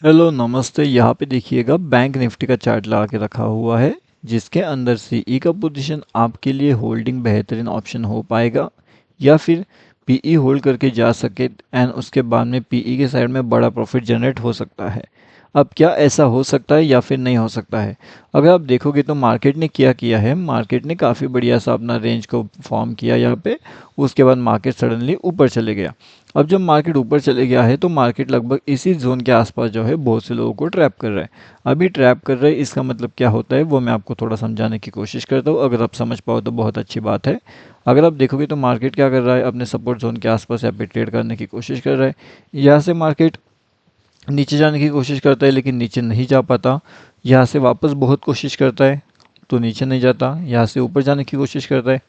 Hello नमस्ते। यहाँ पे देखिएगा बैंक निफ्टी का चार्ट लगा के रखा हुआ है, जिसके अंदर सीई का पोजीशन आपके लिए होल्डिंग बेहतरीन ऑप्शन हो पाएगा या फिर पीई होल्ड करके जा सके एंड उसके बाद में पीई के साइड में बड़ा प्रॉफिट जनरेट हो सकता है। अब क्या ऐसा हो सकता है या फिर नहीं हो सकता है? अगर आप देखोगे तो मार्केट ने क्या किया है, मार्केट ने काफ़ी बढ़िया सा अपना रेंज को फॉर्म किया यहाँ पे। उसके बाद मार्केट सडनली ऊपर चले गया। अब जब मार्केट ऊपर चले गया है तो मार्केट लगभग इसी जोन के आसपास जो है बहुत से लोगों को ट्रैप कर रहा है। अभी ट्रैप कर रहा है, इसका मतलब क्या होता है वो मैं आपको थोड़ा समझाने की कोशिश करता हूँ। अगर आप समझ पाओ तो बहुत अच्छी बात है। अगर आप देखोगे तो मार्केट क्या कर रहा है, अपने सपोर्ट जोन के आसपास यहाँ पे ट्रेड करने की कोशिश कर रहा है। यहाँ से मार्केट नीचे जाने की कोशिश करता है लेकिन नीचे नहीं जा पाता। यहाँ से वापस बहुत कोशिश करता है तो नीचे नहीं जाता। यहाँ से ऊपर जाने की कोशिश करता है,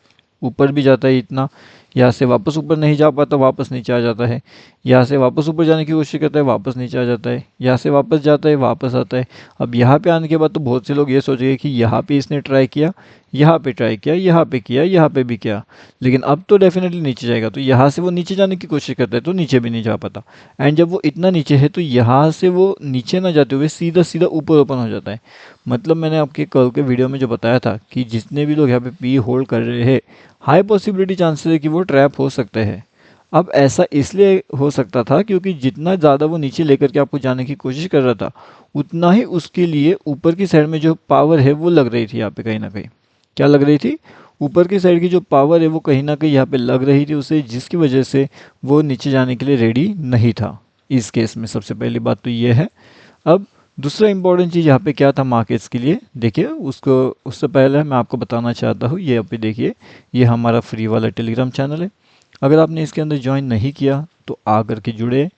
ऊपर भी जाता है इतना। यहाँ से वापस ऊपर नहीं जा पाता, वापस नीचे आ जाता है। यहाँ से वापस ऊपर जाने की कोशिश करता है, वापस नीचे आ जाता है। यहाँ से वापस जाता है, वापस आता है। अब यहाँ पे आने के बाद तो बहुत से लोग ये सोचेंगे कि यहाँ पे इसने ट्राई किया, यहाँ पे ट्राई किया, यहाँ पे किया, यहाँ पे भी किया, लेकिन अब तो डेफिनेटली नीचे जाएगा। तो यहाँ से वो नीचे जाने की कोशिश करता है तो नीचे भी नहीं जा पाता। एंड जब वो इतना नीचे है तो यहाँ से वो नीचे ना जाते हुए सीधा सीधा ऊपर ओपन हो जाता है। मतलब मैंने आपके कल के वीडियो में जो बताया था कि जितने भी लोग यहाँ पे पी होल्ड कर रहे हैं, हाई पॉसिबिलिटी चांसेस है कि वो ट्रैप हो सकते हैं। अब ऐसा इसलिए हो सकता था क्योंकि जितना ज़्यादा वो नीचे लेकर के आपको जाने की कोशिश कर रहा था, उतना ही उसके लिए ऊपर की साइड में जो पावर है वो लग रही थी यहाँ पे कहीं ना कहीं। क्या लग रही थी? ऊपर की साइड की जो पावर है वो कहीं ना कहीं यहाँ पे लग रही थी उसे, जिसकी वजह से वो नीचे जाने के लिए रेडी नहीं था। इस केस में सबसे पहली बात तो ये है। अब दूसरा इंपॉर्टेंट चीज़ यहाँ पे क्या था मार्केट्स के लिए, देखिए उसको उससे पहले मैं आपको बताना चाहता हूँ। ये अभी देखिए, ये हमारा फ्री वाला टेलीग्राम चैनल है। अगर आपने इसके अंदर ज्वाइन नहीं किया तो आकर के जुड़े।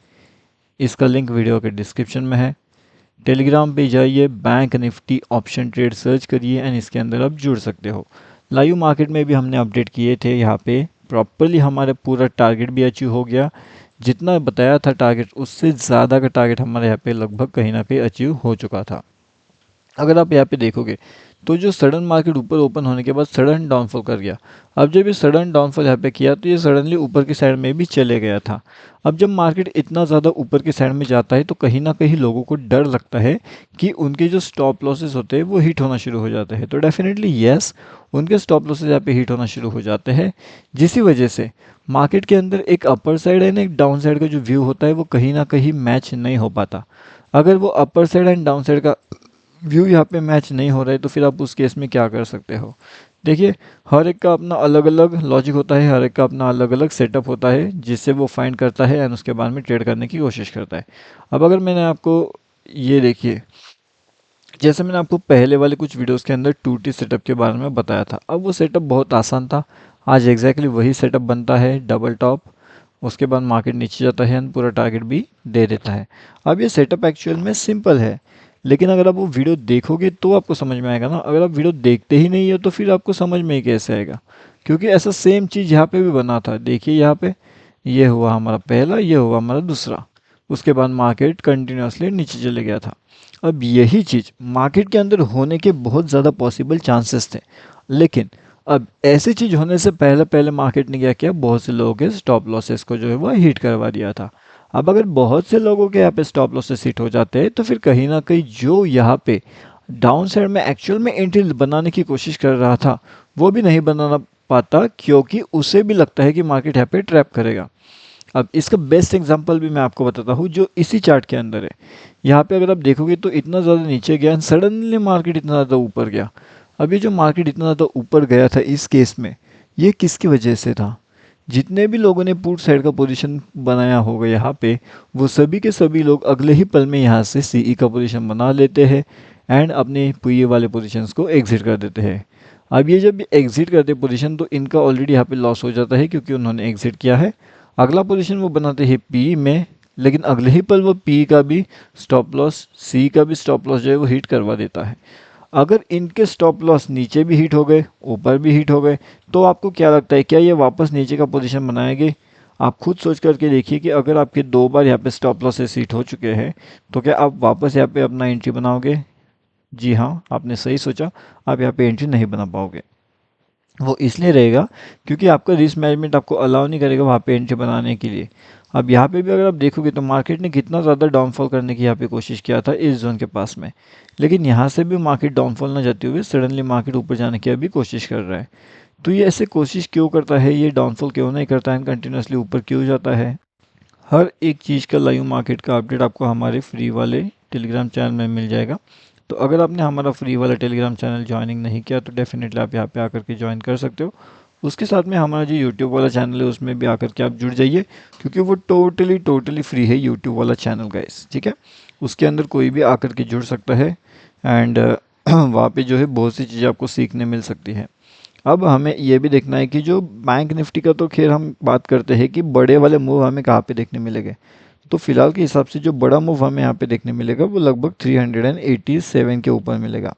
इसका लिंक वीडियो के डिस्क्रिप्शन में है। टेलीग्राम पे जाइए, bank Nifty option trade search करिए एंड इसके अंदर आप जुड़ सकते हो। लाइव मार्केट में भी हमने अपडेट किए थे यहाँ पे। प्रॉपरली हमारा पूरा टारगेट भी अचीव हो गया। जितना बताया था टारगेट, उससे ज़्यादा का टारगेट हमारे यहाँ पे लगभग कहीं ना कहीं अचीव हो चुका था। अगर आप यहाँ पे देखोगे तो जो सडन मार्केट ऊपर ओपन होने के बाद सडन डाउनफॉल कर गया। अब जब ये सडन डाउनफॉल यहाँ पे किया तो ये सडनली ऊपर की साइड में भी चले गया था। अब जब मार्केट इतना ज़्यादा ऊपर की साइड में जाता है तो कहीं ना कहीं लोगों को डर लगता है कि उनके जो स्टॉप लॉसेस होते हैं वो हिट होना शुरू हो जाते हैं। तो डेफिनेटली यस, उनके स्टॉप लॉसेस यहाँ पे हिट होना शुरू हो जाते हैं, जिसकी वजह से मार्केट के अंदर एक अपर साइड एंड एक डाउन साइड का जो व्यू होता है वो कहीं ना कहीं मैच नहीं हो पाता। अगर वो upper side and down side का व्यू यहाँ पे मैच नहीं हो रहा है तो फिर आप उस केस में क्या कर सकते हो? देखिए, हर एक का अपना अलग अलग लॉजिक होता है, हर एक का अपना अलग अलग सेटअप होता है जिससे वो फाइंड करता है एंड उसके बाद में ट्रेड करने की कोशिश करता है। अब अगर मैंने आपको ये देखिए, जैसे मैंने आपको पहले वाले कुछ वीडियोस के अंदर 2T सेटअप के बारे में बताया था। अब वो सेटअप बहुत आसान था। आज एग्जैक्टली वही सेटअप बनता है, डबल टॉप। उसके बाद मार्केट नीचे जाता है एंड पूरा टारगेट भी दे देता है। अब ये सेटअप एक्चुअल में सिंपल है, लेकिन अगर आप वो वीडियो देखोगे तो आपको समझ में आएगा ना। अगर आप वीडियो देखते ही नहीं हो तो फिर आपको समझ में ही कैसे आएगा? क्योंकि ऐसा सेम चीज़ यहाँ पे भी बना था। देखिए यहाँ पे, ये हुआ हमारा पहला, ये हुआ हमारा दूसरा। उसके बाद मार्केट कंटिन्यूसली नीचे चले गया था। अब यही चीज़ मार्केट के अंदर होने के बहुत ज़्यादा पॉसिबल चांसेस थे, लेकिन अब ऐसी चीज़ होने से पहले पहले मार्केट ने क्या किया, बहुत से लोगों के स्टॉप लॉसेस को जो है वो हिट करवा दिया था। अब अगर बहुत से लोगों के यहाँ पे स्टॉप लॉसेस हिट हो जाते हैं तो फिर कहीं ना कहीं जो यहाँ पे डाउन साइड में एक्चुअल में एंट्री बनाने की कोशिश कर रहा था वो भी नहीं बनाना पाता, क्योंकि उसे भी लगता है कि मार्केट यहाँ पे ट्रैप करेगा। अब इसका बेस्ट एग्जांपल भी मैं आपको बताता हूँ जो इसी चार्ट के अंदर है। यहाँ पे अगर आप देखोगे तो इतना ज़्यादा नीचे गया, सडनली मार्केट इतना ज़्यादा ऊपर गया। अब ये जो मार्केट इतना ज़्यादा ऊपर गया था इस केस में, ये किसकी वजह से था? जितने भी लोगों ने पुट साइड का पोजीशन बनाया होगा यहाँ पे, वो सभी के सभी लोग अगले ही पल में यहाँ से सीई का पोजीशन बना लेते हैं एंड अपने पुए वाले पोजीशंस को एग्जिट कर देते हैं। अब ये जब एग्जिट करते पोजीशन तो इनका ऑलरेडी यहाँ पे लॉस हो जाता है क्योंकि उन्होंने एग्जिट किया है। अगला पोजीशन वो बनाते हैं पी में, लेकिन अगले ही पल वो पी का भी स्टॉप लॉस, सी का भी स्टॉप लॉस जो है वो हिट करवा देता है। अगर इनके स्टॉप लॉस नीचे भी हिट हो गए, ऊपर भी हिट हो गए, तो आपको क्या लगता है, क्या ये वापस नीचे का पोजीशन बनाएंगे? आप खुद सोच करके देखिए कि अगर आपके 2 बार यहाँ पे स्टॉप लॉसेस हिट हो चुके हैं तो क्या आप वापस यहाँ पे अपना एंट्री बनाओगे? जी हाँ, आपने सही सोचा, आप यहाँ पे एंट्री नहीं बना पाओगे। वो इसलिए रहेगा क्योंकि आपका रिस्क मैनेजमेंट आपको अलाउ नहीं करेगा वहाँ पे एंट्री बनाने के लिए। अब यहाँ पे भी अगर आप देखोगे तो मार्केट ने कितना ज़्यादा डाउनफॉल करने की यहाँ पे कोशिश किया था इस जोन के पास में, लेकिन यहाँ से भी मार्केट डाउनफॉल ना जाते हुए सडनली मार्केट ऊपर जाने की अभी कोशिश कर रहा है। तो ये ऐसे कोशिश क्यों करता है, ये डाउनफॉल क्यों नहीं करता है, कंटिन्यूसली ऊपर क्यों जाता है, हर एक चीज़ का लाइव मार्केट का अपडेट आपको हमारे फ्री वाले टेलीग्राम चैनल में मिल जाएगा। तो अगर आपने हमारा फ्री वाला टेलीग्राम चैनल ज्वाइनिंग नहीं किया तो डेफिनेटली आप यहाँ पे आकर के ज्वाइन कर सकते हो। उसके साथ में हमारा जो यूट्यूब वाला चैनल है उसमें भी आकर के आप जुड़ जाइए, क्योंकि वो टोटली फ्री है यूट्यूब वाला चैनल गाइस, ठीक है। उसके अंदर कोई भी आकर के जुड़ सकता है एंड वहाँ पे जो है बहुत सी चीज़ें आपको सीखने मिल सकती है। अब हमें ये भी देखना है कि जो बैंक निफ्टी का तो खैर हम बात करते हैं कि बड़े वाले मूव हमें कहाँ पे देखने मिलेंगे। तो फिलहाल के हिसाब से जो बड़ा मूव हमें यहाँ पे देखने मिलेगा वो लगभग 387 के ऊपर मिलेगा।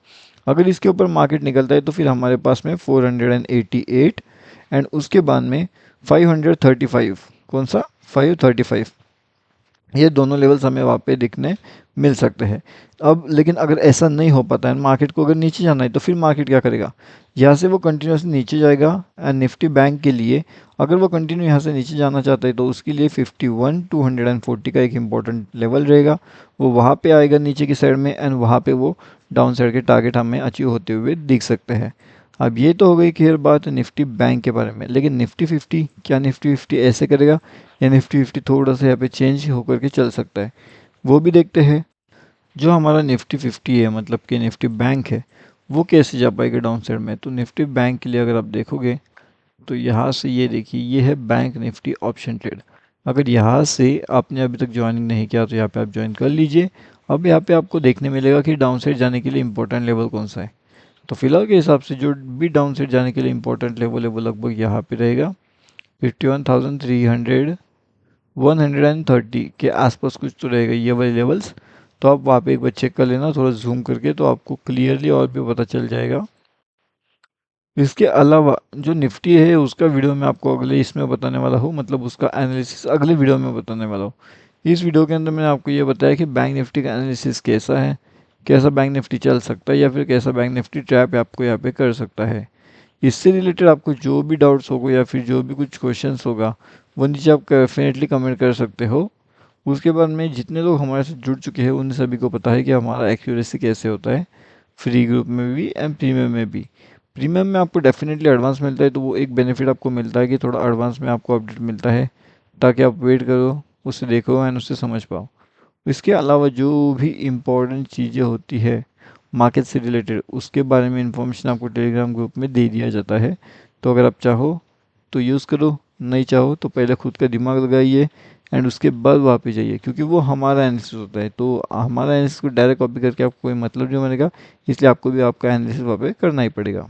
अगर इसके ऊपर मार्केट निकलता है तो फिर हमारे पास में 488 एंड उसके बाद में 535, कौन सा 535, ये दोनों लेवल्स हमें वहाँ पे दिखने मिल सकते हैं। अब लेकिन अगर ऐसा नहीं हो पाता है, मार्केट को अगर नीचे जाना है तो फिर मार्केट क्या करेगा, यहाँ से वो कंटिन्यूसली नीचे जाएगा एंड निफ्टी बैंक के लिए अगर वो कंटिन्यू यहाँ से नीचे जाना चाहता है तो उसके लिए 51,240 का एक इम्पॉर्टेंट लेवल रहेगा। वो वहाँ पे आएगा नीचे की साइड में एंड वहाँ पे वो डाउन साइड के टारगेट हमें अचीव होते हुए दिख सकते हैं। अब ये तो हो गई खैर बात निफ्टी बैंक के बारे में, लेकिन निफ्टी 50, क्या निफ्टी 50 ऐसे करेगा या निफ्टी 50 थोड़ा सा यहाँ पे चेंज होकर के चल सकता है, वो भी देखते हैं। जो हमारा निफ्टी 50 है मतलब कि निफ्टी बैंक है, वो कैसे जा पाएगा डाउन साइड में। तो निफ्टी बैंक के लिए अगर आप देखोगे तो यहाँ से ये देखिए, ये है बैंक निफ्टी ऑप्शन ट्रेड। अगर यहाँ से आपने अभी तक ज्वाइनिंग नहीं किया तो यहाँ पे आप ज्वाइन कर लीजिए। अब यहाँ पे आपको देखने मिलेगा कि डाउन साइड जाने के लिए इंपॉर्टेंट लेवल कौन सा है। तो फिलहाल के हिसाब से जो भी डाउन साइड जाने के लिए इंपॉर्टेंट लेवल है वो लगभग यहाँ पे रहेगा 51,300, 130 के आसपास कुछ तो रहेगा ये वाले लेवल्स। तो आप वहाँ पे एक बार चेक कर लेना थोड़ा जूम करके, तो आपको क्लियरली और भी पता चल जाएगा। इसके अलावा जो निफ्टी है उसका वीडियो मैं आपको अगले इसमें बताने वाला हूँ, मतलब उसका एनालिसिस अगले वीडियो में बताने वाला हूँ। इस वीडियो के अंदर मैंने आपको ये बताया कि बैंक निफ्टी का एनालिसिस कैसा है, कैसा बैंक निफ्टी चल सकता है या फिर कैसा बैंक निफ्टी ट्रैप आपको यहाँ पे कर सकता है। इससे रिलेटेड आपको जो भी डाउट्स होगा या फिर जो भी कुछ क्वेश्चंस होगा वो नीचे आप डेफिनेटली कमेंट कर सकते हो। उसके बाद में जितने लोग हमारे साथ जुड़ चुके हैं उन सभी को पता है कि हमारा एक्यूरेसी कैसे होता है, फ्री ग्रुप में भी एंड प्रीमियम में भी। प्रीमियम में आपको डेफिनेटली एडवांस मिलता है, तो वो एक बेनिफिट आपको मिलता है कि थोड़ा एडवांस में आपको अपडेट मिलता है ताकि आप वेट करो, उसे देखो एंड उससे समझ पाओ। इसके अलावा जो भी इम्पोर्टेंट चीज़ें होती है मार्केट से रिलेटेड उसके बारे में इंफॉर्मेशन आपको टेलीग्राम ग्रुप में दे दिया जाता है। तो अगर आप चाहो तो यूज़ करो, नहीं चाहो तो पहले खुद का दिमाग लगाइए एंड उसके बाद वापस जाइए, क्योंकि वो हमारा एनालिसिस होता है। तो हमारा एनालिसिस को डायरेक्ट कॉपी करके आपको कोई मतलब नहीं बनेगा, इसलिए आपको भी आपका एनालिसिस वहाँ पे करना ही पड़ेगा।